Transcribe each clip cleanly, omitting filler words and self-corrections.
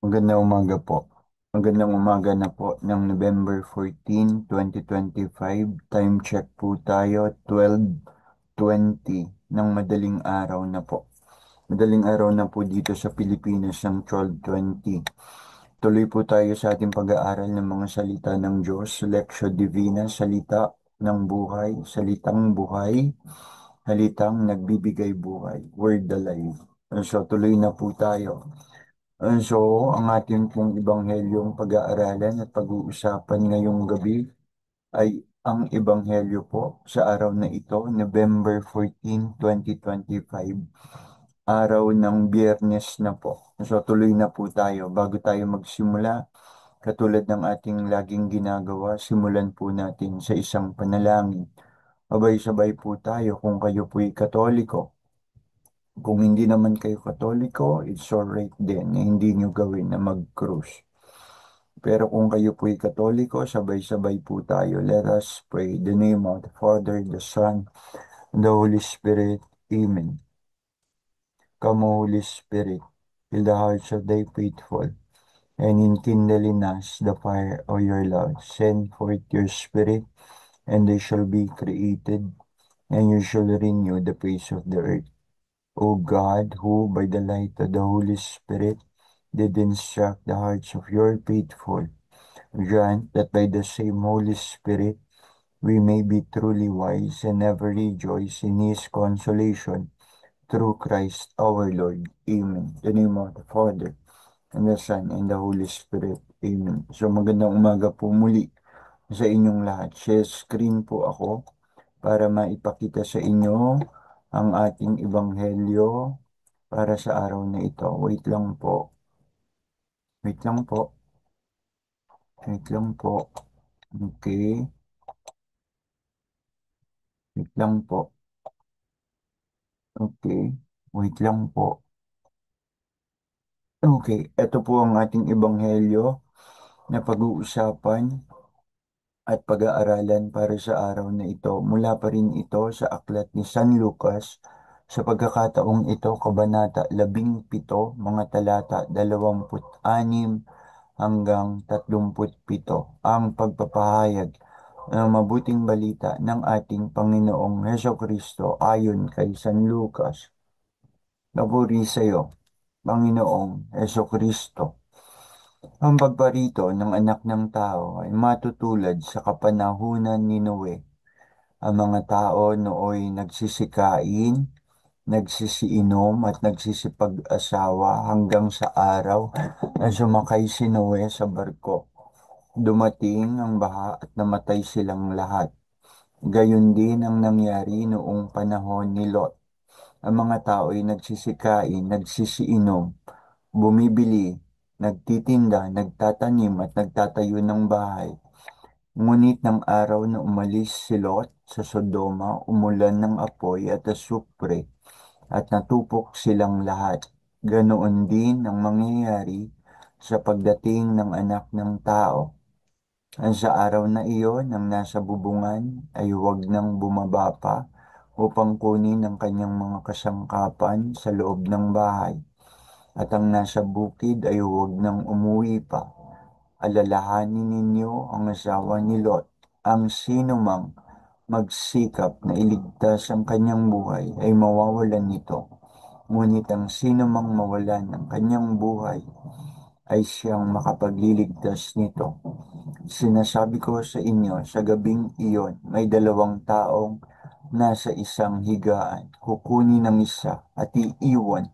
Magandang umaga po. Magandang umaga na po ng November 14, 2025. Time check po tayo, 12:20 ng madaling araw na po. Madaling araw na po dito sa Pilipinas ng 12:20. Tuloy po tayo sa ating pag-aaral ng mga salita ng Diyos, Lectio Divina, salita ng buhay, salitang buhay, salitang nagbibigay buhay, Word Alive. So tuloy na po tayo. Ang ating pong ibanghelyong pag-aaralan at pag-uusapan ngayong gabi ay ang ebanghelyo po sa araw na ito, November 14, 2025, araw ng Biyernes na po. Tuloy na po tayo. Bago tayo magsimula, katulad ng ating laging ginagawa, simulan po natin sa isang panalangin. Sabay-sabay po tayo kung kayo po'y Katoliko. Kung hindi naman kayo Katoliko, it's alright din na hindi nyo gawin na mag-cruise. Pero kung kayo po'y Katoliko, sabay-sabay po tayo. Let us pray. The name of the Father, the Son, and the Holy Spirit. Amen. Come, O Holy Spirit, fill the hearts of thy faithful, and enkindle in us the fire of your love. Send forth your Spirit, and they shall be created, and you shall renew the face of the earth. O God, who by the light of the Holy Spirit did instruct the hearts of your faithful, grant that by the same Holy Spirit we may be truly wise and ever rejoice in His consolation through Christ our Lord. Amen. In the name of the Father, and the Son, and the Holy Spirit. Amen. So magandang umaga po muli sa inyong lahat. Share screen po ako para maipakita sa inyo ang ating ebanghelyo para sa araw na ito. Wait lang po. Wait lang po. Wait lang po. Okay. Wait lang po. Okay. Wait lang po. Okay. Ito po ang ating ebanghelyo na pag-uusapan at pag-aaralan para sa araw na ito. Mula pa rin ito sa aklat ni San Lucas sa pagkakataong ito, Kabanata 17, mga talata 26 hanggang 37, ang pagpapahayag ng mabuting balita ng ating Panginoong Hesukristo ayon kay San Lucas. Napuri sa iyo, Panginoong Hesukristo. Ang pagparito ng anak ng tao ay matutulad sa kapanahunan ni Noe. Ang mga tao nooy nagsisikain, nagsisiinom at nagsisipag-asawa hanggang sa araw na sumakay si Noe sa barko. Dumating ang baha at namatay silang lahat. Gayon din ang nangyari noong panahon ni Lot. Ang mga tao ay nagsisikain, nagsisiinom, bumibili, nagtitinda, nagtatanim at nagtatayo ng bahay. Ngunit ng araw na umalis si Lot sa Sodoma, umulan ng apoy at asupre at natupok silang lahat. Ganoon din ang mangyayari sa pagdating ng anak ng tao. Ang sa araw na iyon, ang nasa bubungan ay huwag nang bumaba pa upang kunin ang kanyang mga kasangkapan sa loob ng bahay. At ang nasa bukid ay huwag nang umuwi pa. Alalahanin ninyo ang asawa ni Lot. Ang sinumang magsikap na iligtas ang kanyang buhay ay mawawalan nito. Ngunit ang sinumang mawalan ng kanyang buhay ay siyang makapagliligtas nito. Sinasabi ko sa inyo, sa gabing iyon, may dalawang taong nasa isang higaan. Kukunin ang isa at iiwan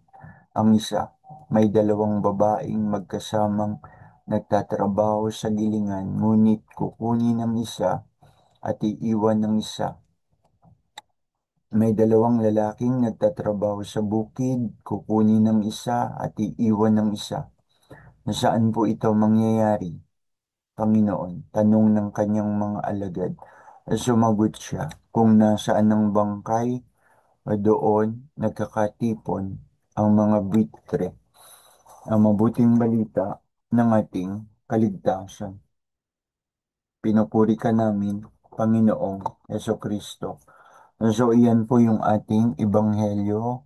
ang isa. May dalawang babaeng magkasamang nagtatrabaho sa gilingan, ngunit kukunin ang isa at iiwan ang isa. May dalawang lalaking nagtatrabaho sa bukid, kukunin ng isa at iiwan ng isa. Nasaan po ito mangyayari, Panginoon? Tanong ng kanyang mga alagad. Sumagot siya, kung nasaan ang bangkay o doon nagkakatipon ang mga buitre. Ang mabuting balita ng ating kaligtasan. Pinupuri ka namin, Panginoong Kristo. So, iyan po yung ating ebanghelyo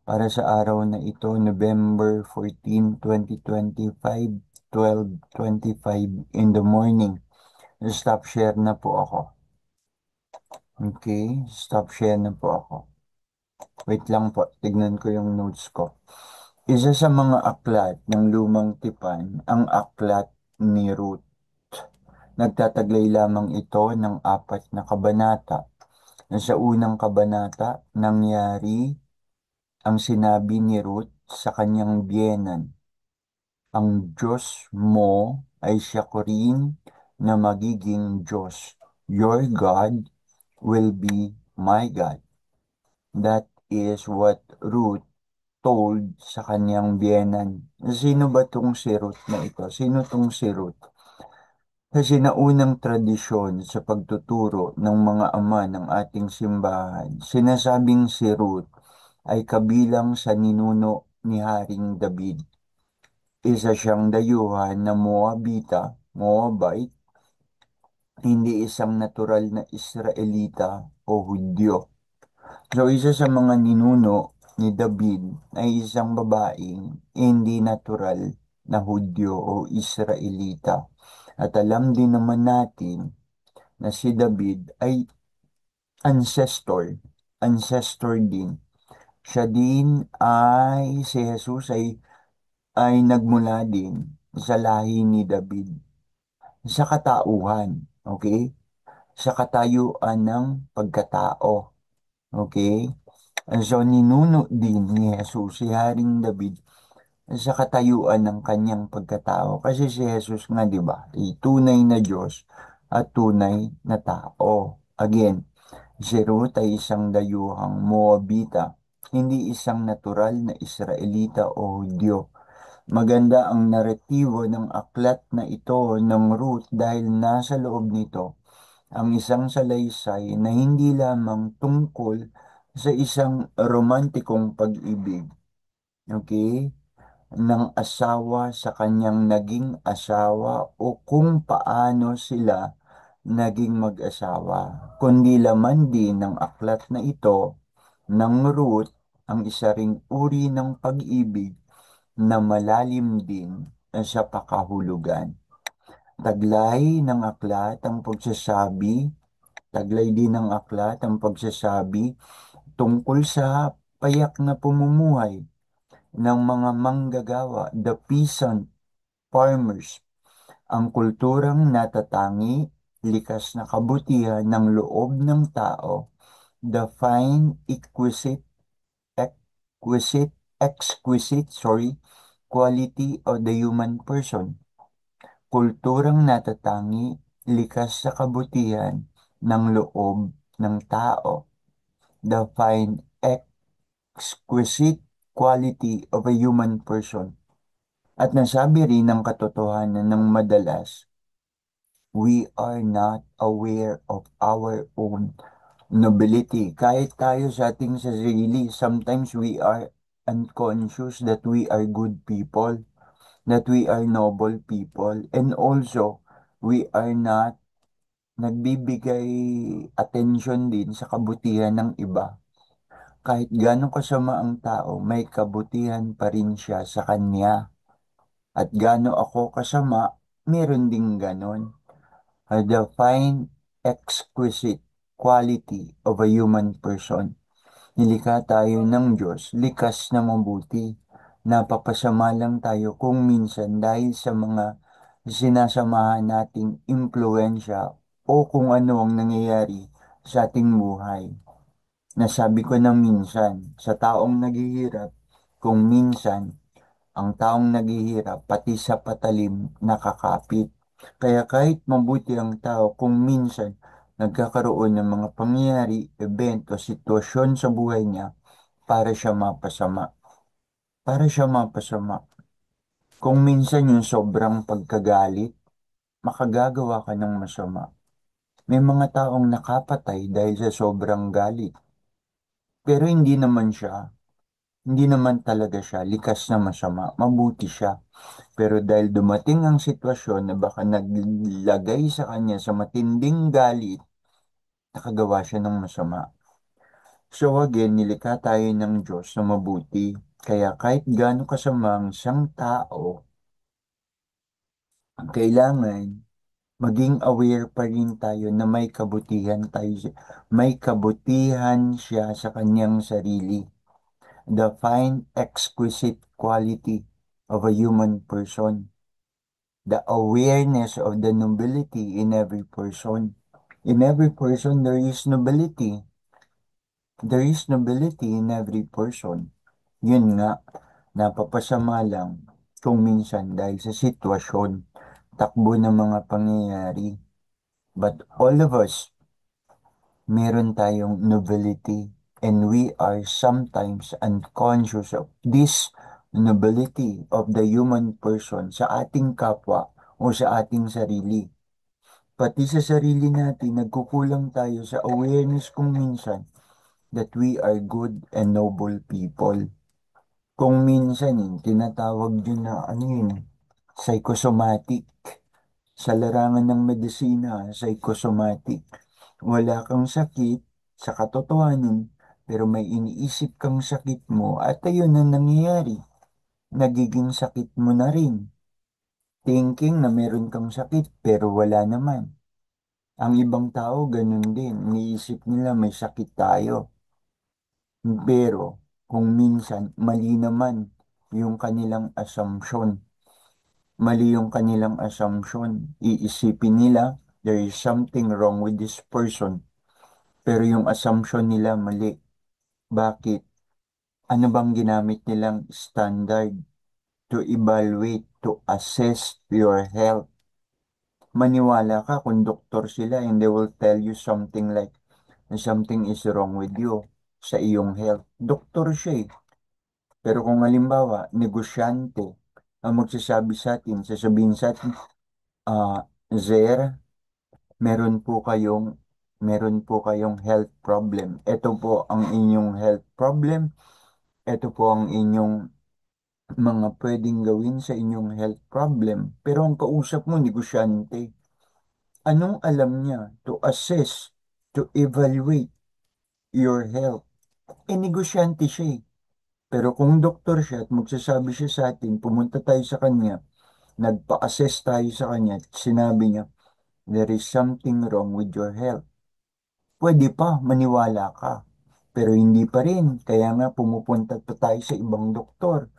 para sa araw na ito, November 14, 2025, 12:25 in the morning. Stop share na po ako. Okay, stop share na po ako. Wait lang po, tignan ko yung notes ko. Isa sa mga aklat ng Lumang Tipan, ang aklat ni Ruth. Nagtataglay lamang ito ng 4 na kabanata. Sa unang kabanata, nangyari ang sinabi ni Ruth sa kanyang biyenan, ang Diyos mo ay siya ko rin na magiging Diyos. Your God will be my God. That is what Ruth told sa kanyang biyenan. Sino ba tong si Ruth na ito? Sino tong si Ruth? Kasi naunang tradisyon sa pagtuturo ng mga ama ng ating simbahan, sinasabing si Ruth ay kabilang sa ninuno ni Haring David. Isa siyang dayuhan na Moabite, hindi isang natural na Israelita o Hudyo. So isa sa mga ninuno ni David ay isang babaeng hindi natural na Hudyo o Israelita. At alam din naman natin na si David ay ancestor din. Siya din si Jesus ay nagmula din sa lahi ni David. Sa katauhan, okay? Sa katayuan ng pagkatao, okay? So, ninuno din ni Jesus si Haring David sa katayuan ng kanyang pagkatao. Kasi si Jesus nga, di ba, ay tunay na Diyos at tunay na tao. Again, si Ruth ay isang dayuhang Moabita, hindi isang natural na Israelita o Hudyo. Maganda ang naratibo ng aklat na ito ng Ruth dahil nasa loob nito ang isang salaysay na hindi lamang tungkol sa isang romantikong pag-ibig, okay, ng asawa sa kanyang naging asawa o kung paano sila naging mag-asawa, kundi laman din ng aklat na ito ng Ruth ang isa ring uri ng pag-ibig na malalim din sa pakahulugan. Taglay ng aklat ang pagsasabi, taglay din ng aklat ang pagsasabi tungkol sa payak na pumumuhay ng mga manggagawa, the peasant farmers, ang kulturang natatangi, likas na kabutihan ng loob ng tao, the fine, exquisite, quality of the human person. Kulturang natatangi, likas sa kabutihan ng loob ng tao, the fine, exquisite quality of a human person. At nasabi rin ng katotohanan ng madalas, we are not aware of our own nobility. Kahit tayo sa ating sarili, sometimes we are unconscious that we are good people, that we are noble people, and also we are not nagbibigay attention din sa kabutihan ng iba. Kahit gano'ng kasama ang tao, may kabutihan pa rin siya sa kanya. At gano'n ako kasama, meron ding ganon. The fine, exquisite quality of a human person. Nilikha tayo ng Diyos, likas na mabuti. Napapasama lang tayo kung minsan dahil sa mga sinasamahan nating impluensya o kung ano ang nangyayari sa ating buhay. Nasabi ko na minsan, sa taong naghihirap, kung minsan, ang taong naghihirap, pati sa patalim, nakakapit. Kaya kahit mabuti ang tao, kung minsan, nagkakaroon ng mga pangyayari, event o sitwasyon sa buhay niya, para siya mapasama. Para siya mapasama. Kung minsan yung sobrang pagkagalit, makagagawa ka ng masama. May mga taong nakapatay dahil sa sobrang galit. Pero hindi naman talaga siya likas na masama, mabuti siya. Pero dahil dumating ang sitwasyon na baka naglagay sa kanya sa matinding galit, nakagawa siya ng masama. So again, nilikha tayo ng Diyos na mabuti. Kaya kahit gaano kasamang siyang tao, kailangan maging aware pa rin tayo na may kabutihan siya sa kanyang sarili. The fine, exquisite quality of a human person. The awareness of the nobility in every person. In every person, there is nobility. There is nobility in every person. Yun nga, napapasama lang kung minsan dahil sa sitwasyon, takbo ng mga pangyayari. But all of us, meron tayong nobility and we are sometimes unconscious of this nobility of the human person sa ating kapwa o sa ating sarili. Pati sa sarili natin, nagkukulang tayo sa awareness kung minsan that we are good and noble people. Kung minsan, tinatawag yun na ano yun, psychosomatic. Sa larangan ng medisina, psychosomatic. Wala kang sakit sa katotohanan, pero may iniisip kang sakit mo at ayun na nangyayari. Nagiging sakit mo na rin. Thinking na meron kang sakit pero wala naman. Ang ibang tao ganun din. Iniisip nila may sakit tayo. Pero kung minsan mali naman yung kanilang assumption. Mali yung kanilang assumption. Iisipin nila there is something wrong with this person. Pero yung assumption nila mali. Bakit? Ano bang ginamit nilang standard to evaluate, to assess your health? Maniwala ka kung doktor sila and they will tell you something like something is wrong with you sa iyong health. Doktor siya eh. Pero kung halimbawa, negosyante ang magsasabi sa atin, sasabihin sa atin, Zer, meron po kayong meron po kayong health problem. Ito po ang inyong health problem. Ito po ang inyong mga pwedeng gawin sa inyong health problem. Pero ang kausap mo, negosyante. Anong alam niya to assess, to evaluate your health? Eh, negosyante siya eh. Pero kung doktor siya at magsasabi siya sa atin, pumunta tayo sa kanya, nagpa-assess tayo sa kanya, at sinabi niya, there is something wrong with your health. Pwede pa, maniwala ka. Pero hindi pa rin. Kaya nga pumupunta pa tayo sa ibang doktor.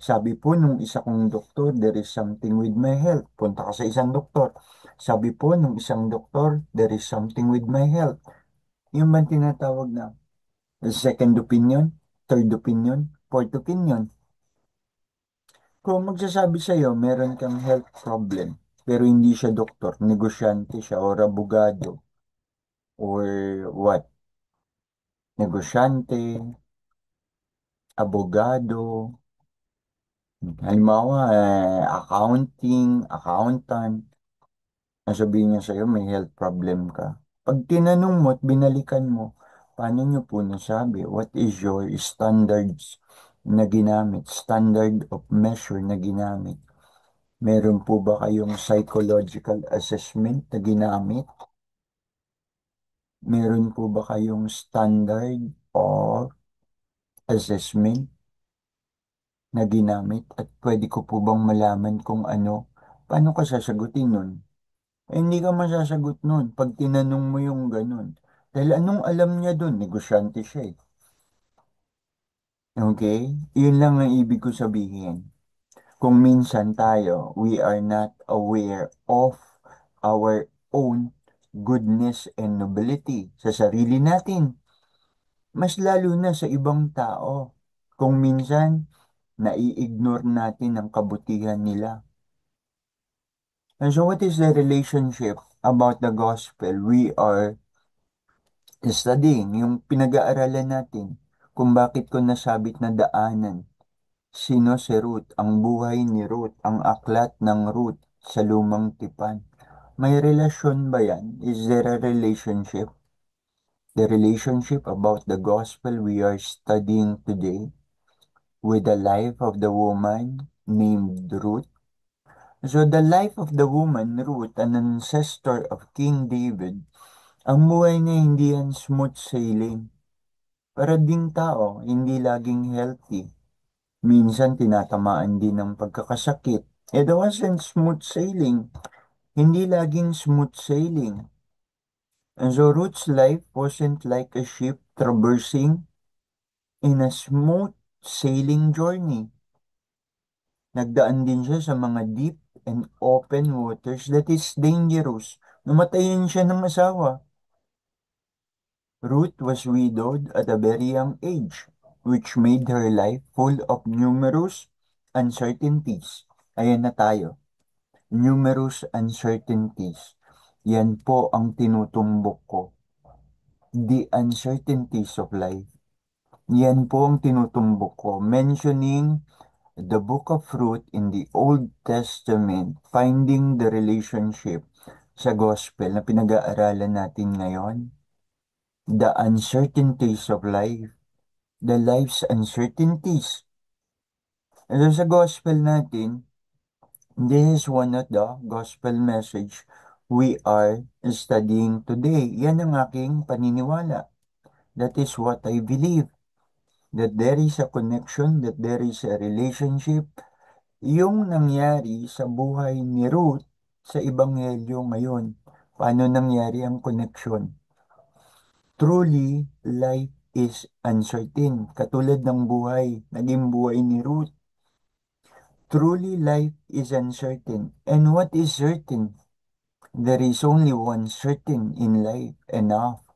Sabi po nung isa kong doktor, there is something with my health. Punta ka sa isang doktor. Sabi po nung isang doktor, there is something with my health. Yung man tinatawag na second opinion, third opinion, fourth opinion. Kung magsasabi sa'yo, meron kang health problem, pero hindi siya doktor, negosyante siya or abogado or what? Negosyante, abogado, halimbawa, accounting, accountant, ang sabihin niya sa'yo, may health problem ka. Pag tinanong mo at binalikan mo, paano niyo po nasabi? What is your standards na ginamit? Standard of measure na ginamit? Meron po ba kayong psychological assessment na ginamit? Meron po ba kayong standard of assessment na ginamit? At pwede ko po bang malaman kung ano? Paano ka sasagutin nun? Eh, hindi ka masasagot nun pag tinanong mo yung ganun. Dahil anong alam niya dun? Negosyante siya eh. Okay? Yun lang ang ibig ko sabihin. Kung minsan tayo, we are not aware of our own goodness and nobility sa sarili natin. Mas lalo na sa ibang tao. Kung minsan, nai-ignore natin ang kabutihan nila. And so what is the relationship about the gospel? We are studying yung pinag-aaralan natin kung bakit ko nasabit na daanan. Sino si Ruth? Ang buhay ni Ruth, ang aklat ng Ruth sa lumang tipan. May relasyon ba yan? Is there a relationship? The relationship about the gospel we are studying today with the life of the woman named Ruth. So the life of the woman Ruth, an ancestor of King David, ang buhay niya hindi yan smooth sailing. Para ding tao, hindi laging healthy. Minsan tinatamaan din ng pagkakasakit. It wasn't smooth sailing. Hindi laging smooth sailing. And so Ruth's life wasn't like a ship traversing in a smooth sailing journey. Nagdaan din siya sa mga deep and open waters that is dangerous. Namatayan siya ng asawa. Ruth was widowed at a very young age, which made her life full of numerous uncertainties. Ayan na tayo. Numerous uncertainties. Yan po ang tinutumbok ko. The uncertainties of life. Yan po ang tinutumbok ko. Mentioning the book of Ruth in the Old Testament, finding the relationship sa gospel na pinag-aaralan natin ngayon. The uncertainties of life. The life's uncertainties. And sa gospel natin, this is one of the gospel message we are studying today. Yan ang aking paniniwala. That is what I believe. That there is a connection, that there is a relationship. Yung nangyari sa buhay ni Ruth sa Ebanghelyo ngayon. Paano nangyari ang connection? Truly, life is uncertain. Katulad ng buhay, naging buhay ni Ruth. Truly, life is uncertain. And what is certain? There is only one certain in life, enough.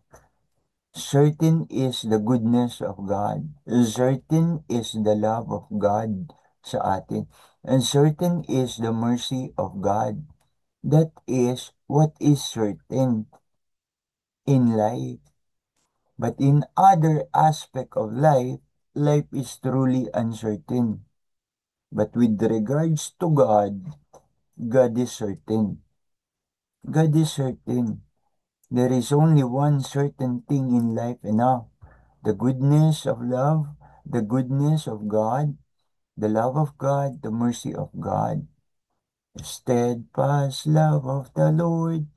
Certain is the goodness of God. Certain is the love of God sa atin. And certain is the mercy of God. That is what is certain in life. But in other aspect of life, life is truly uncertain. But with regards to God, God is certain. God is certain. There is only one certain thing in life enough. The goodness of love, the goodness of God, the love of God, the mercy of God. The steadfast love of the Lord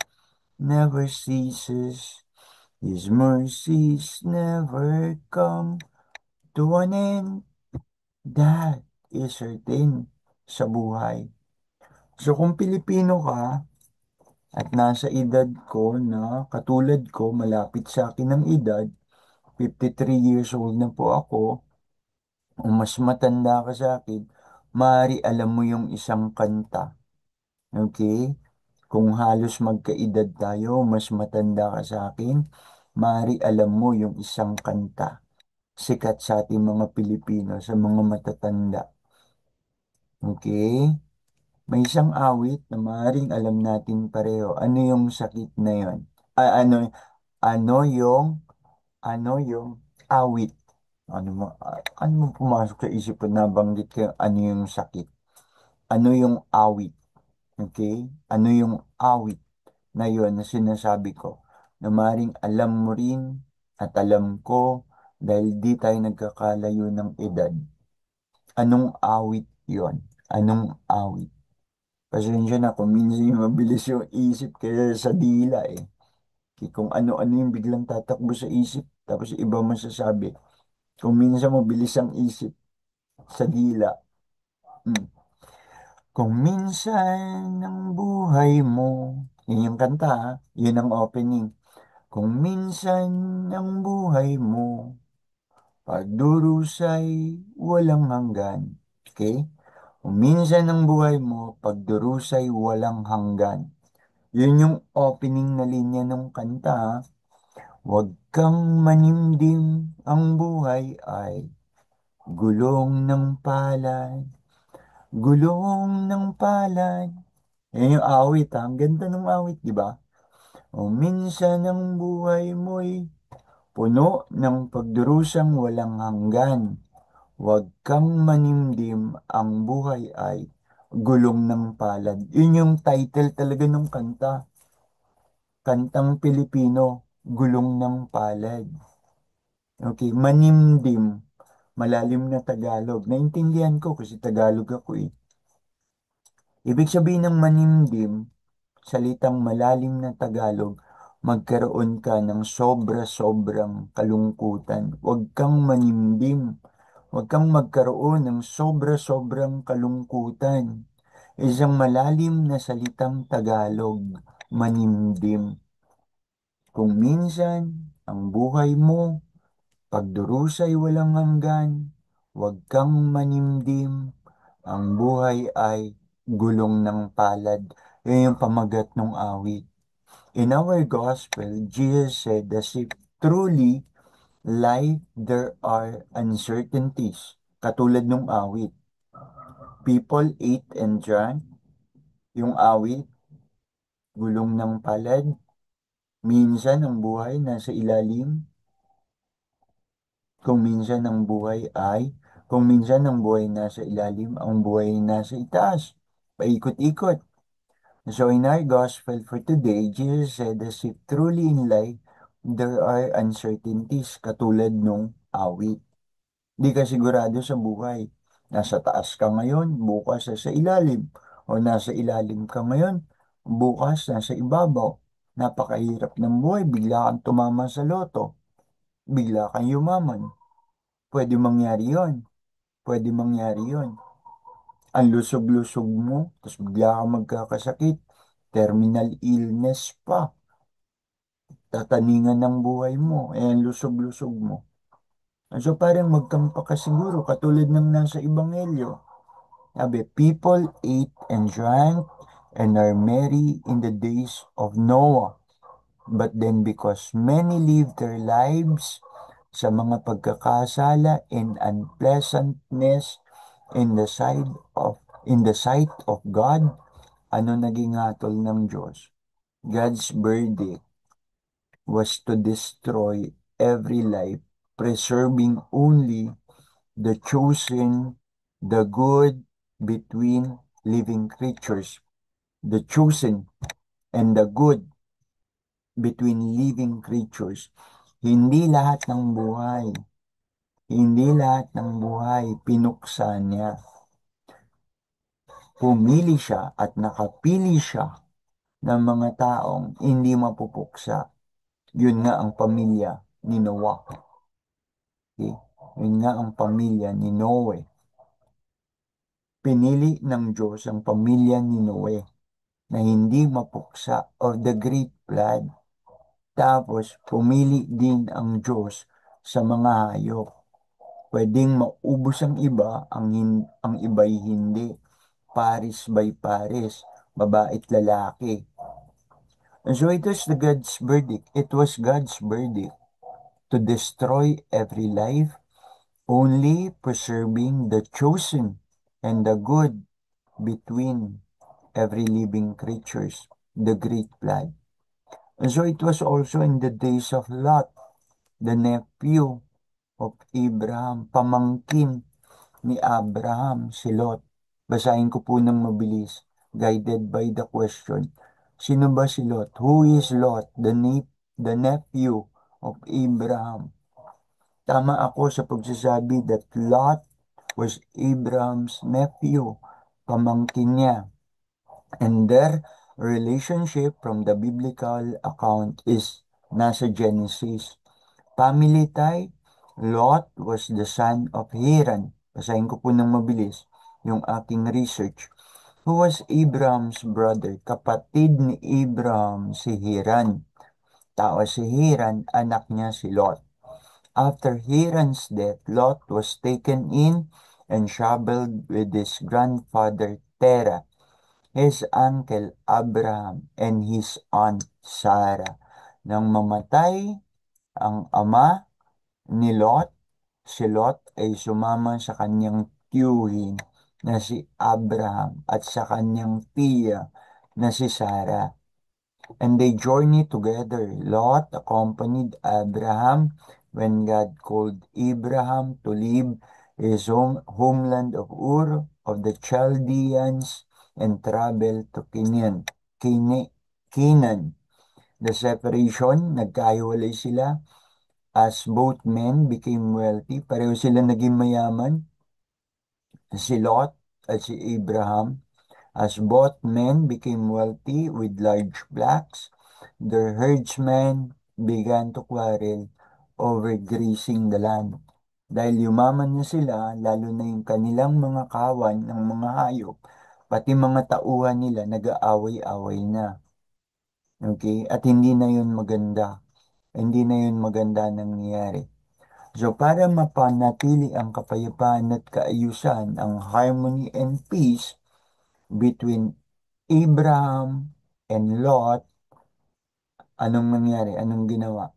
never ceases. His mercies never come to an end. That is certain sa buhay. So kung Pilipino ka at nasa edad ko na katulad ko, malapit sa akin ang edad, 53 years old na po ako, o mas matanda ka sa akin, maaari alam mo yung isang kanta. Okay? Kung halos magkaedad tayo, mas matanda ka sa akin, maaari alam mo yung isang kanta. Sikat sa ating mga Pilipino, sa mga matatanda. Okay? May isang awit na maaaring alam natin pareho. Ano yung sakit na yon? Ano yung, awit? Ano mo pumasok sa isip ko na banggit kayo, ano yung sakit? Ano yung awit? Okay? Ano yung awit na yon na sinasabi ko? Na maaaring alam mo rin at alam ko dahil di tayo nagkakalayo ng edad. Anong awit yon? Anong awit? Pasensya na kung minsan yung mabilis yung isip kaya sa dila eh. Kung ano-ano yung biglang tatakbo sa isip, tapos iba masasabi. Kung minsan mabilis ang isip sa dila. Hmm. Kung minsan ang buhay mo, yun yung kanta ha, yun ang opening. Kung minsan ang buhay mo, pagdurusay walang hanggan. Okay? Kung minsan ang buhay mo, pagdurusay walang hanggan. Yun yung opening na linya ng kanta. Huwag kang manimdim, ang buhay ay gulong ng palad, gulong ng palad. Yan yung awit ha. Ang ganda ng awit, di ba? O minsan ang buhay mo'y puno ng pagdurusang walang hanggan. Huwag kang manimdim, ang buhay ay gulong ng palad. Yun yung title talaga ng kanta. Kantang Pilipino, Gulong ng Palad. Okay, manimdim, malalim na Tagalog. Naintindihan ko kasi Tagalog ako eh. Ibig sabihin ng manimdim, salitang malalim na Tagalog, magkaroon ka ng sobra-sobrang kalungkutan. Huwag kang manimdim. Huwag kang magkaroon ng sobra-sobrang kalungkutan. Isang malalim na salitang Tagalog, manimdim. Kung minsan, ang buhay mo, pagdurusa'y walang hanggan, huwag kang manimdim. Ang buhay ay gulong ng palad. Yan yung pamagat ng awit. In our gospel, Jesus said, as if truly life there are uncertainties. Katulad ng awit. People ate and drank. Yung awit, gulong ng palad. Minsan ang buhay nasa ilalim. Kung minsan ang buhay ay, kung minsan ang buhay nasa ilalim, ang buhay nasa itaas. Paikot-ikot. So in our gospel for today, Jesus said, as if truly in life, there are uncertainties katulad nung awit. Di ka sigurado sa buhay. Nasa taas ka ngayon, bukas nasa ilalim. O nasa ilalim ka ngayon, bukas nasa ibabaw. Napakahirap ng buhay, bigla kang tumama sa loto. Bigla kang yumaman. Pwede mangyari yon. Pwede mangyari yon. Ang lusog-lusog mo, tapos bigla kang magkakasakit. Terminal illness pa. Tataningan ng buhay mo. Eh, ang lusog-lusog mo. So parang magkampa ka siguro, katulad ng nasa Ebanghelyo. Sabi, people ate and drank and are merry in the days of Noah. But then because many lived their lives sa mga pagkakasala and unpleasantness in the sight of God, ano naging hatol ng Diyos? God's verdict was to destroy every life, preserving only the chosen, the good between living creatures, the chosen and the good between living creatures. Hindi lahat ng buhay, hindi lahat ng buhay pinuksa niya. Pumili siya at nakapili siya ng mga taong hindi mapupuksa. Yun nga ang pamilya ni Noah. Okay? Yun nga ang pamilya ni Noe. Pinili ng Diyos ang pamilya ni Noe na hindi mapuksa of the great flood. Tapos, pumili din ang Diyos sa mga hayop. Pwedeng maubos ang iba, ang iba'y hindi. Paris by Paris, babae at lalaki. And so it was the God's verdict. It was God's verdict to destroy every life, only preserving the chosen and the good between every living creatures, the great flood. And so it was also in the days of Lot, the nephew of Abraham, pamangkin ni Abraham, si Lot. Basahin ko po ng mabilis, guided by the question. Sino ba si Lot? Who is Lot, the nephew of Abraham? Tama ako sa pagsasabi that Lot was Abraham's nephew, pamangkin niya. And their relationship from the biblical account is nasa Genesis. Family tie, Lot was the son of Haran. Basahin ko po ng mabilis yung aking research. Who was Abraham's brother? Kapatid ni Abraham si Haran. Tao si Haran, anak niya si Lot. After Haran's death, Lot was taken in and traveled with his grandfather Terah, his uncle Abraham, and his aunt Sarah. Nang mamatay ang ama ni Lot, si Lot ay sumama sa kanyang tiyuhin na si Abraham at sa kanyang tiya na si Sarah. And they journeyed together. Lot accompanied Abraham when God called Abraham to leave his homeland of Ur of the Chaldeans and travel to Canaan. The separation, nagkahiwalay sila as both men became wealthy. Pareho sila naging mayaman, si Lot at si Abraham. As both men became wealthy with large flocks, their herdsmen began to quarrel over grazing the land. Dahil yumaman na sila, lalo na yung kanilang mga kawan ng mga hayop, pati mga tauhan nila nag-aaway-away na. Okay? At hindi na yun maganda. Hindi na yun maganda nangyayari. So, para mapanatili ang kapayapaan at kaayusan, ang harmony and peace between Abraham and Lot, anong nangyari? Anong ginawa?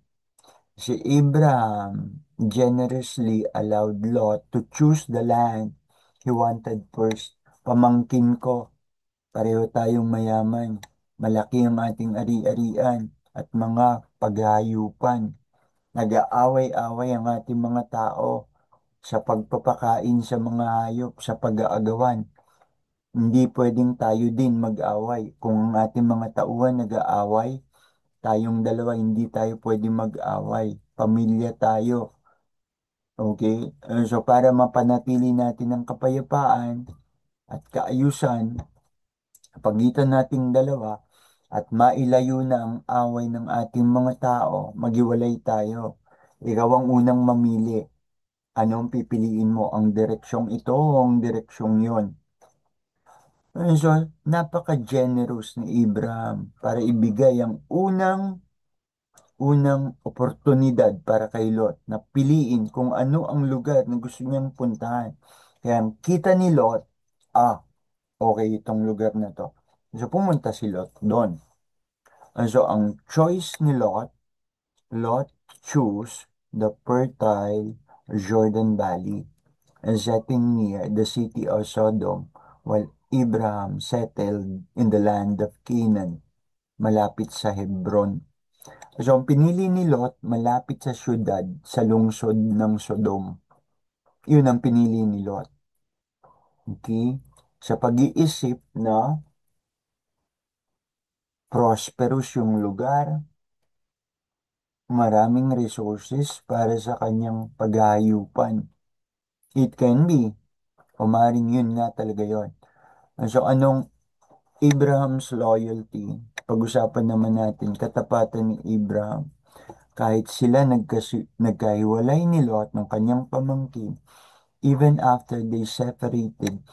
Si Abraham generously allowed Lot to choose the land he wanted first. Pamangkin ko, pareho tayong mayaman. Malaki ang ating ari-arian at mga paghahayupan. Nag-aaway-away ang ating mga tao sa pagpapakain sa mga hayop, sa pag-aagawan. Hindi pwedeng tayo din mag-away. Kung ang ating mga tauhan nag-aaway, tayong dalawa hindi tayo pwedeng mag-away. Pamilya tayo. Okay? So para mapanatili natin ang kapayapaan at kaayusan sa pagitan nating dalawa at mailayo na ang away ng ating mga tao, maghiwalay tayo. Ikaw ang unang mamili. Anong pipiliin mo? Ang direksyong ito o ang direksyong yon? So, napaka-generous ni Abraham para ibigay ang unang oportunidad para kay Lot na piliin kung ano ang lugar na gusto niyang puntahan. Kaya kita ni Lot, okay itong lugar na to. So, pumunta si Lot doon. So, ang choice ni Lot choose the fertile Jordan Valley, setting near the city of Sodom, while Abraham settled in the land of Canaan, malapit sa Hebron. So, ang pinili ni Lot, malapit sa syudad, sa lungsod ng Sodom. Yun ang pinili ni Lot. Okay? Sa pag-iisip na prosperous yung lugar, maraming resources para sa kanyang paghahayupan. It can be, o maaaring yun nga talaga yun. So, anong Abraham's loyalty? Pag-usapan naman natin, katapatan ni Abraham. Kahit sila nagkahiwalay ni Lot ng kanyang pamangkin, even after they separated,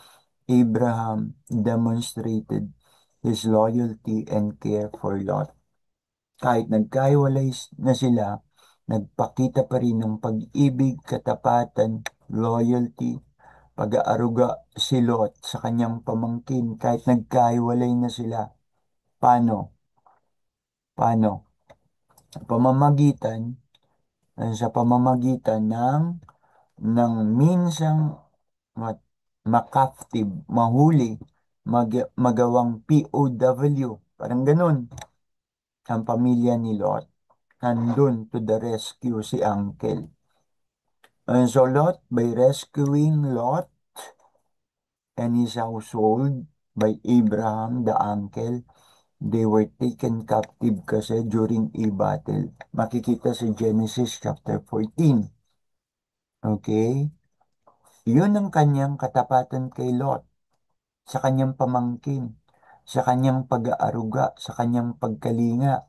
Abraham demonstrated his loyalty and care for Lot. Kahit nagkahiwalay na sila, nagpakita pa rin ng pag-ibig, katapatan, loyalty, pag-aaruga si Lot sa kanyang pamangkin kahit nagkahiwalay na sila. Paano? Paano? Pamamagitan, sa pamamagitan ng minsang ma- makaptive, mahuli, magawang POW, parang ganun, ang pamilya ni Lot, nandun to the rescue si Uncle. And so Lot, by rescuing Lot and his household by Abraham, the uncle, they were taken captive kasi during a battle. Makikita sa Genesis chapter 14. Okay? Yun ang kanyang katapatan kay Lot, sa kanyang pamangkin, sa kanyang pag-aaruga, sa kanyang pagkalinga,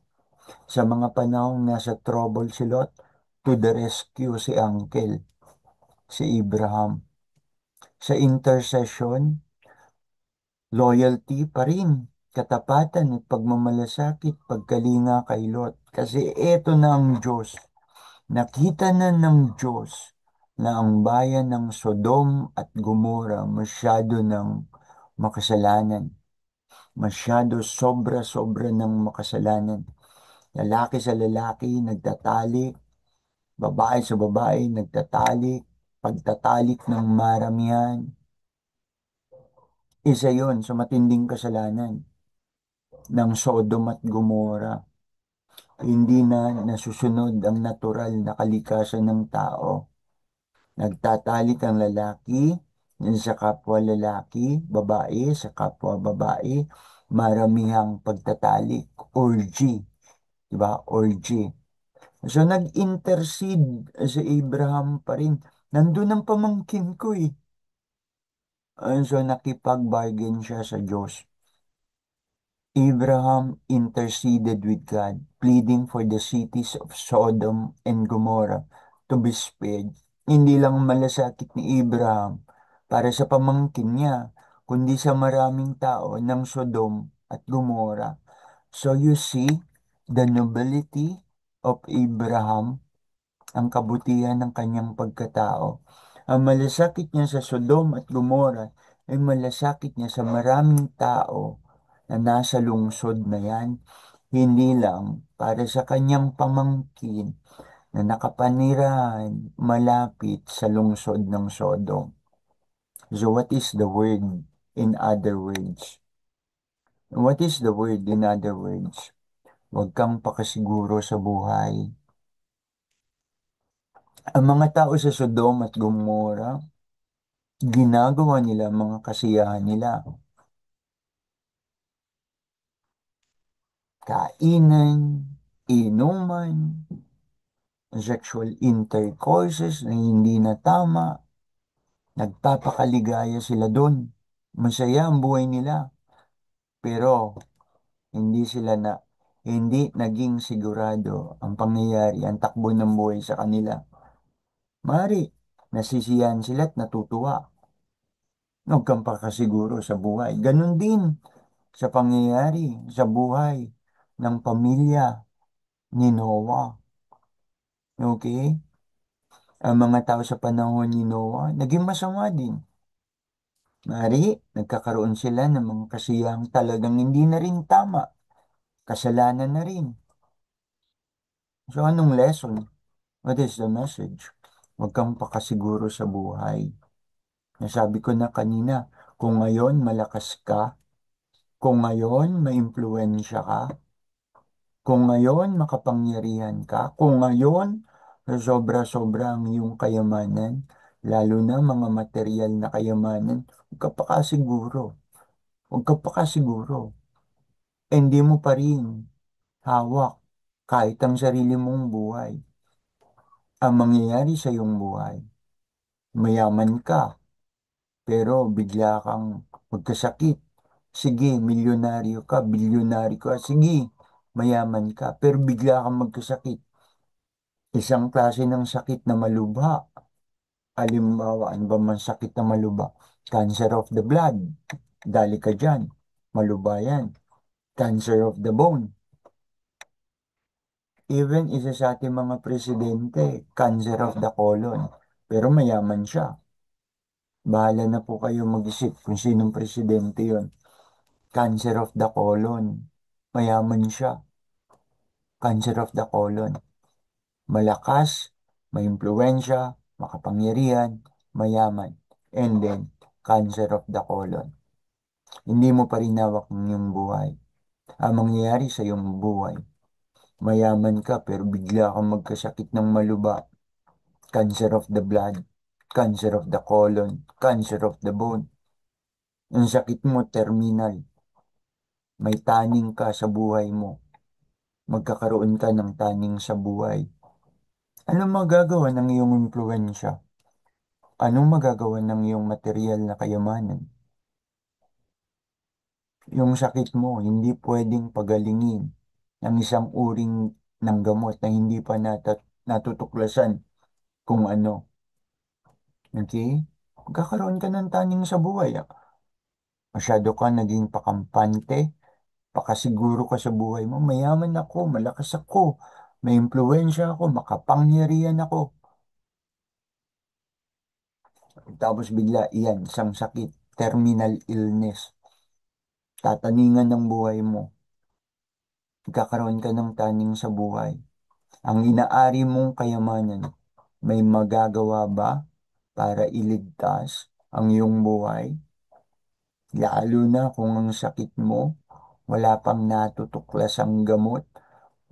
sa mga panahong nasa trouble si Lot, to the rescue si Uncle, si Abraham. Sa intercession, loyalty pa rin, katapatan at pagmamalasakit, pagkalinga kay Lot. Kasi eto na ang Diyos. Nakita na ng Diyos na ang bayan ng Sodom at Gomora masyado ng makasalanan. Masyado sobra-sobra ng makasalanan. Lalaki sa lalaki, nagtatalik. Babae sa babae, nagtatalik. Pagtatalik ng maramihan. Isa yon sa matinding kasalanan ng Sodom at Gomora. Hindi na nasusunod ang natural na kalikasan ng tao. Nagtatalik ang lalaki sa kapwa lalaki, babae sa kapwa babae, maramihang pagtatalik, orgy, di ba? Orgy. So nag-intercede si Abraham pa rin. Nandun ang pamangkin ko eh. So nakipag-bargain siya sa Diyos. Abraham interceded with God, pleading for the cities of Sodom and Gomorrah to be spared. Hindi lang malasakit ni Abraham para sa pamangkin niya, kundi sa maraming tao ng Sodom at Gomorrah. So you see, the nobility of Abraham, ang kabutihan ng kanyang pagkatao. Ang malasakit niya sa Sodom at Gomorrah ay malasakit niya sa maraming tao na nasa lungsod na yan, hindi lang para sa kanyang pamangkin na nakapanirahan malapit sa lungsod ng Sodom. So what is the word in other words? What is the word in other words? Huwag kang pakasiguro sa buhay. Ang mga tao sa Sodom at Gomorrah, ginagawa nila ang mga kasiyahan nila. Kainan, inuman, sexual intercourses na hindi na tama, nagpapakaligaya sila doon. Masaya ang buhay nila, pero hindi sila na hindi naging sigurado ang pangyayari, ang takbo ng buhay sa kanila. Mari, nasisiyahan sila at natutuwa. Huwag kang pakasiguro sa buhay. Ganon din sa pangyayari sa buhay ng pamilya ni Noah. Okay? Ang mga tao sa panahon ni Noah, naging masama din. Mari, nagkakaroon sila ng mga kasiyang talagang hindi na rin tama. Kasalanan na rin. So, anong lesson? What is the message? Huwag kang pakasiguro sa buhay. Nasabi ko na kanina, kung ngayon malakas ka, kung ngayon may impluensya ka, kung ngayon makapangyarihan ka, kung ngayon sobra-sobra ang iyong kayamanan, lalo na mga material na kayamanan, huwag ka pa kasiguro. Huwag ka pa kasiguro. Hindi mo pa rin hawak kahit ang sarili mong buhay. Ang mangyayari sa iyong buhay, mayaman ka, pero bigla kang magkasakit. Sige, milyonaryo ka, bilyonaryo ka, sige, mayaman ka, pero bigla kang magkasakit. Isang klase ng sakit na malubha. Halimbawa, ano ba man sakit na malubha? Cancer of the blood. Dali ka dyan. Malubha yan. Cancer of the bone. Even isa sa ating mga presidente, cancer of the colon. Pero mayaman siya. Bahala na po kayo mag-isip kung sinong presidente yon. Cancer of the colon. Mayaman siya. Cancer of the colon. Malakas, may impluensya, makapangyarihan, mayaman. And then, cancer of the colon. Hindi mo pa rin hawak ng iyong buhay. Ang mangyayari sa iyong buhay, mayaman ka pero bigla kang magkasakit ng maluba. Cancer of the blood, cancer of the colon, cancer of the bone. Ang sakit mo, terminal. May taning ka sa buhay mo. Magkakaroon ka ng taning sa buhay. Anong magagawa ng iyong impluensya? Anong magagawa ng iyong material na kayamanan? Yung sakit mo, hindi pwedeng pagalingin ng isang uring ng gamot na hindi pa natutuklasan kung ano. Okay? Magkakaroon ka ng taning sa buhay. Masyado ka naging pakampante, pakasiguro ka sa buhay mo. Mayaman ako, malakas ako, may impluensya ako, makapangyarihan ako. Tapos bigla, iyan, isang sakit, terminal illness. Tataningan ng buhay mo. Magkakaroon ka ng taning sa buhay. Ang inaari mong kayamanan, may magagawa ba para iligtas ang iyong buhay? Lalo na kung ang sakit mo, wala pang natutuklas ang gamot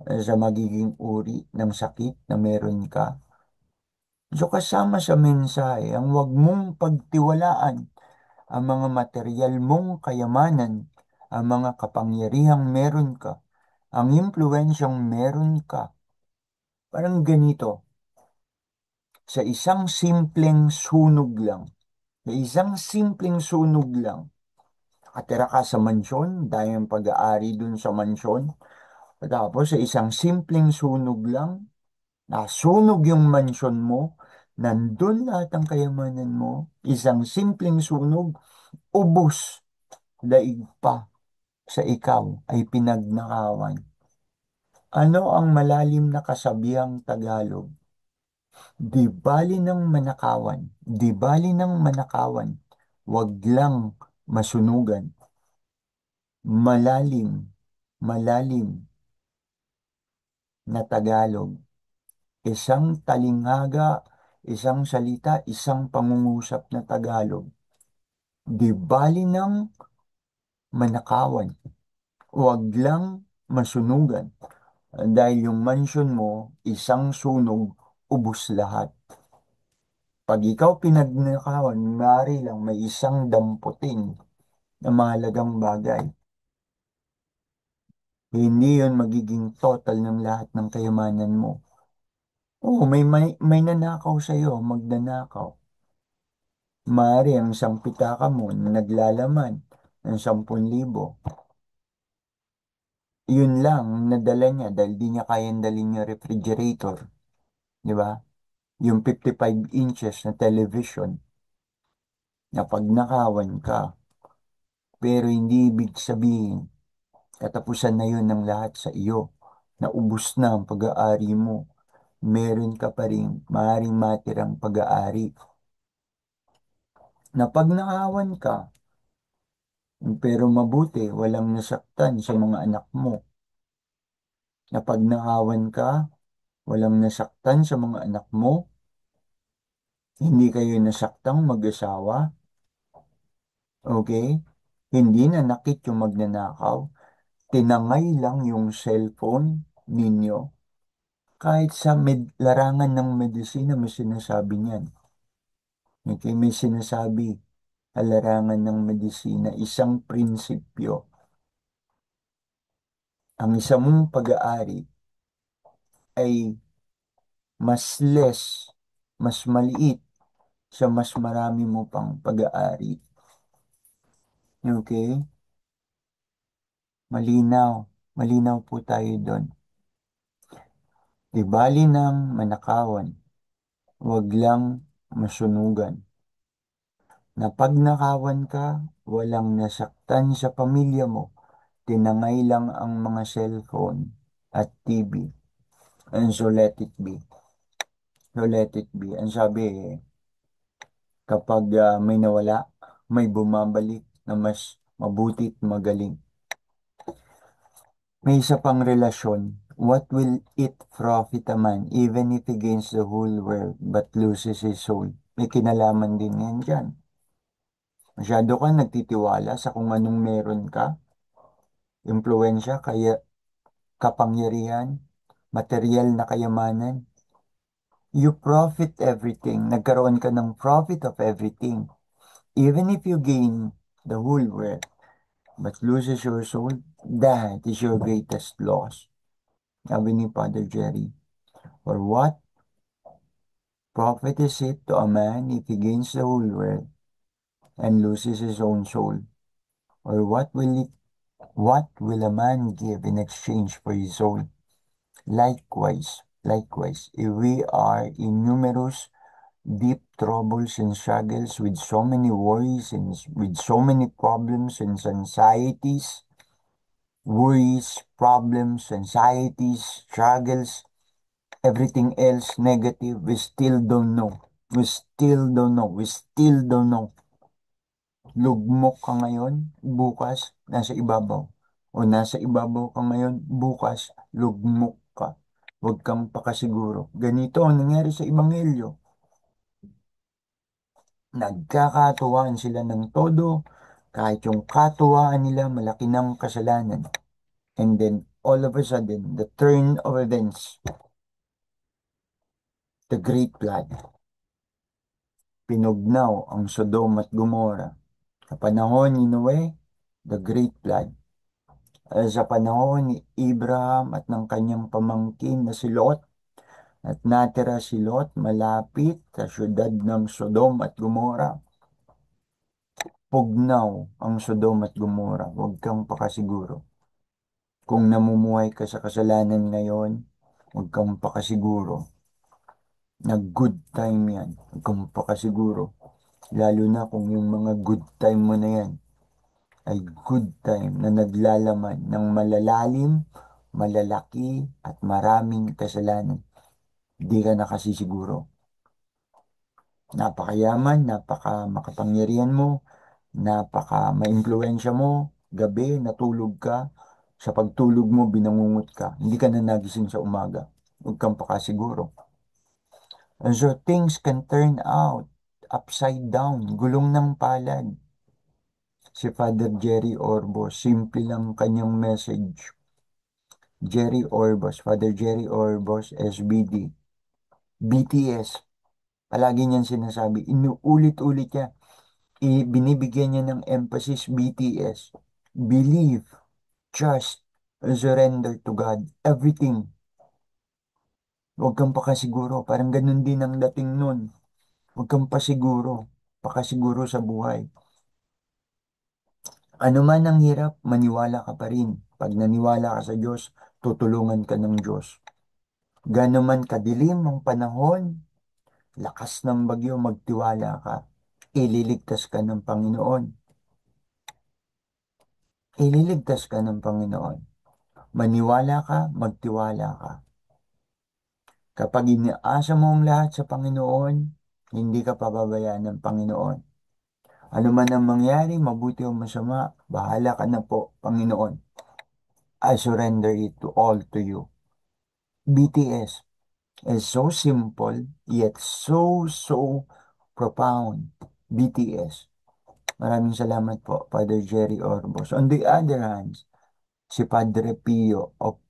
sa magiging uri ng sakit na meron ka. So kasama sa mensahe, ang huwag mong pagtiwalaan ang mga material mong kayamanan, ang mga kapangyarihang meron ka, ang impluensyang meron ka. Parang ganito, sa isang simpleng sunog lang, sa isang simpleng sunog lang, Nakatira ka sa mansyon, dahil ang pag-aari dun sa mansyon. Tapos sa isang simpleng sunog lang, nasunog yung mansyon mo, nandun lahat ang kayamanan mo, isang simpleng sunog, ubos, daig pa sa ikaw ay pinagnakawan. Ano ang malalim na kasabihang Tagalog? Di bali ng manakawan, di bali ng manakawan, wag lang masunugan. Malalim, malalim na Tagalog. Isang talinghaga, isang salita, isang pangungusap na Tagalog. Di bali ng manakawan, wag lang masunugan. Dahil yung mansion mo, isang sunog, ubos lahat. Pag ikaw pinagnakawan, maaari lang may isang damputin na mahalagang bagay. Hindi yun magiging total ng lahat ng kayamanan mo. Oo, may nanakaw sa'yo, magnanakaw. Maaari ang isang pitaka mo na naglalaman ng 10,000. Yun lang ang nadala niya dahil di niya kayang dalhin yung refrigerator. Di ba? Yung 55 inches na television na pag nakawan ka. Pero hindi ibig sabihin, katapusan na yun ng lahat sa iyo. Naubos na ang pag-aari mo. Meron ka pa rin maaaring matirang pag-aari. Na pag nakawan ka, pero mabuti, walang nasaktan sa mga anak mo. Na pag nakawan ka, walang nasaktan sa mga anak mo, hindi kayo nasaktang mag-asawa, okay? Hindi na nakit yung magnanakaw, tinangay lang yung cellphone ninyo. Kahit sa larangan ng medisina, may sinasabi niyan. Okay, may sinasabi sa larangan ng medisina, isang prinsipyo. Ang isa mong pag-aari ay mas less, mas maliit sa mas marami mo pang pag-aari. Okay? Malinaw. Malinaw po tayo doon. Di bali ng manakawan, wag lang masunugan. Na pag nakawan ka, walang nasaktan sa pamilya mo, tinangay lang ang mga cellphone at TV. And so let it be. So let it be. Ang sabi kapag may nawala, may bumabalik na mas mabutit magaling. May isa pang relasyon. What will it profit a man even if he gains the whole world but loses his soul? May kinalaman din yan dyan. Masyado ka nagtitiwala sa kung anong meron ka, impluensya, kaya kapangyarihan, material na kayamanan. You profit everything. Nagkaroon ka ng profit of everything. Even if you gain the whole world but loses your soul, that is your greatest loss. Sabi ni Father Jerry. For what profit is it to a man if he gains the whole world and loses his own soul? Or what will a man give in exchange for his soul? Likewise, if we are in numerous deep troubles and struggles with so many worries and with so many problems and anxieties, worries, problems, anxieties, struggles, everything else negative, we still don't know. We still don't know. We still don't know. Lugmok ka ngayon, bukas, nasa ibabaw. O nasa ibabaw ka ngayon, bukas, lugmok ka. Huwag kang pakasiguro. Ganito ang nangyari sa Ebanghelyo. Nagkakatuwaan sila ng todo, kahit yung katuwaan nila malaki ng kasalanan. And then, all of a sudden, the turn of events, the great flood, pinugnaw ang Sodom at Gomorrah. Sa panahon ni Noe, the great flood. Sa panahon ni Abraham at ng kanyang pamangkin na si Lot, at natira si Lot malapit sa syudad ng Sodom at Gomorrah. pugnaw ang Sodom at Gomora, huwag kang pakasiguro. Kung namumuhay ka sa kasalanan ngayon, huwag kang pakasiguro na good time yan. Huwag kang pakasiguro. Lalo na kung yung mga good time mo na yan ay good time na naglalaman ng malalalim, malalaki at maraming kasalanan. Hindi ka nakasisiguro. Napakayaman, napaka makapangyarihan mo, napaka maimpluwensya mo, gabi natulog ka, sa pagtulog mo binangungot ka, hindi ka na nagising sa umaga. Huwag kang pakasiguro. And so things can turn out upside down, gulong ng palad. Si Father Jerry Orbos, simple lang kanyang message. Jerry Orbos, Father Jerry Orbos, SBD, BTS. Palagi niyan sinasabi, inuulit-ulit niya, binibigyan niya ng emphasis BTS. Believe, trust, surrender to God. Everything. Huwag kang pakasiguro. Parang ganun din ang dating nun. Huwag kang pasiguro. Pakasiguro sa buhay. Ano man ang hirap, maniwala ka pa rin. Pag naniwala ka sa Diyos, tutulungan ka ng Diyos. Gano'n man kadilim ang panahon, lakas ng bagyo, magtiwala ka. Ililigtas ka ng Panginoon. Ililigtas ka ng Panginoon. Maniwala ka, magtiwala ka. Kapag iniasa mo ang lahat sa Panginoon, hindi ka pababayaan ng Panginoon. Ano man ang mangyari, mabuti o masama, bahala ka na po, Panginoon. I surrender it to all to you. BTS is so simple, yet so profound. BTS. Maraming salamat po, Father Jerry Orbos. On the other hand, si Padre Pio o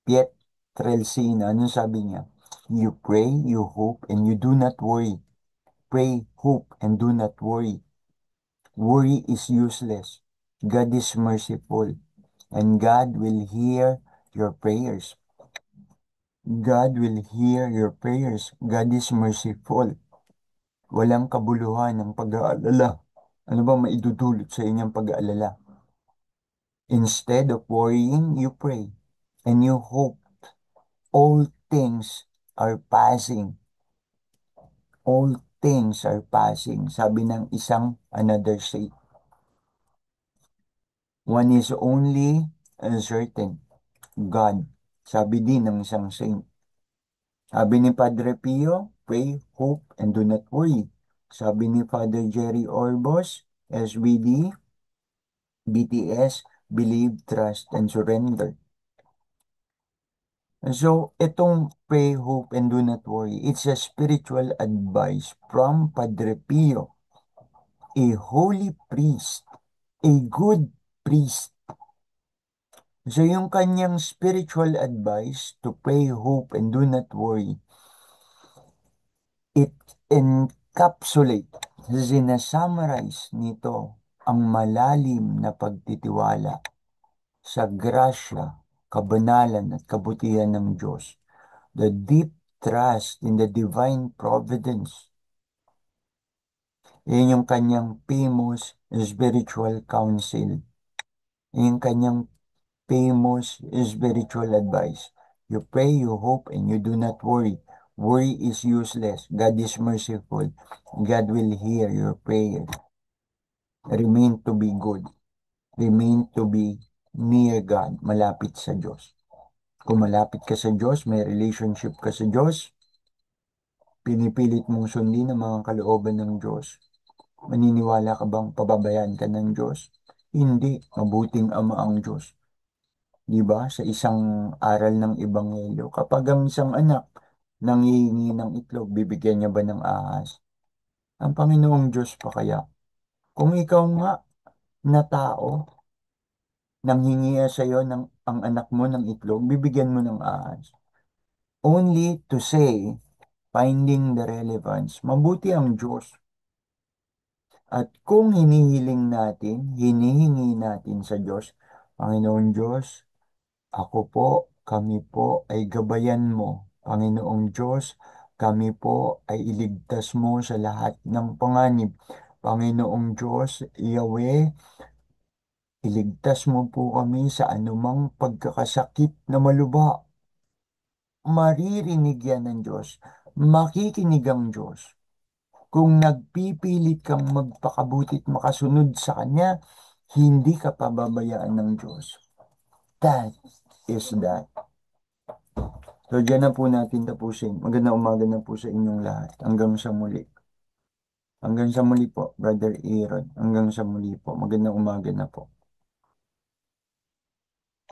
Pietrelcina, anong sabi niya? You pray, you hope, and you do not worry. Pray, hope, and do not worry. Worry is useless. God is merciful, and God will hear your prayers. God will hear your prayers. God is merciful. Walang kabuluhan ng pag-aalala. Ano ba maidudulot sa inyong pag-aalala? Instead of worrying, you pray and you hope. All things are passing. All things are passing. Sabi ng isang another saint. One is only uncertain. God. Sabi din ng isang saint. Sabi ni Padre Pio, pray, hope, and do not worry. Sabi ni Father Jerry Orbos, SBD, BTS, believe, trust, and surrender. So, itong pray, hope, and do not worry, it's a spiritual advice from Padre Pio, a holy priest, a good priest. So, yung kanyang spiritual advice to pray, hope, and do not worry, it encapsulate, sinasummarize nito ang malalim na pagtitiwala sa grasya, kabanalan at kabutihan ng Diyos. The deep trust in the divine providence. Yan yung kanyang famous spiritual counsel. Yan yung kanyang famous spiritual advice. You pray, you hope, and you do not worry. Worry is useless. God is merciful. God will hear your prayer. Remain to be good. Remain to be near God. Malapit sa Diyos. Kung malapit ka sa Diyos, may relationship ka sa Diyos, pinipilit mong sundin ang mga kalooban ng Diyos. Maniniwala ka bang pababayaan ka ng Diyos? Hindi. Mabuting Ama ang Diyos. Di ba? Sa isang aral ng Ebanghelyo, kapag ang isang anak nanghihingi ng itlog, bibigyan niya ba ng ahas? Ang Panginoong Diyos pa kaya? Kung ikaw nga na tao, nanghingi sa iyo ng ang anak mo ng itlog, bibigyan mo ng ahas. Only to say, finding the relevance, mabuti ang Diyos. At kung hinihingi natin sa Diyos, Panginoong Diyos, ako po, kami po ay gabayan mo. Panginoong Diyos, kami po ay iligtas mo sa lahat ng panganib. Panginoong Diyos, Yahweh, iligtas mo po kami sa anumang pagkakasakit na malubha. Maririnig yan ng Diyos. Makikinig ang Diyos. Kung nagpipilit kang magpakabutit makasunod sa Kanya, hindi ka pababayaan ng Diyos. That is that. So, dyan na po natin tapusin. Magandang umaga na po sa inyong lahat. Hanggang sa muli. Hanggang sa muli po, Brother Aaron. Hanggang sa muli po. Magandang umaga na po.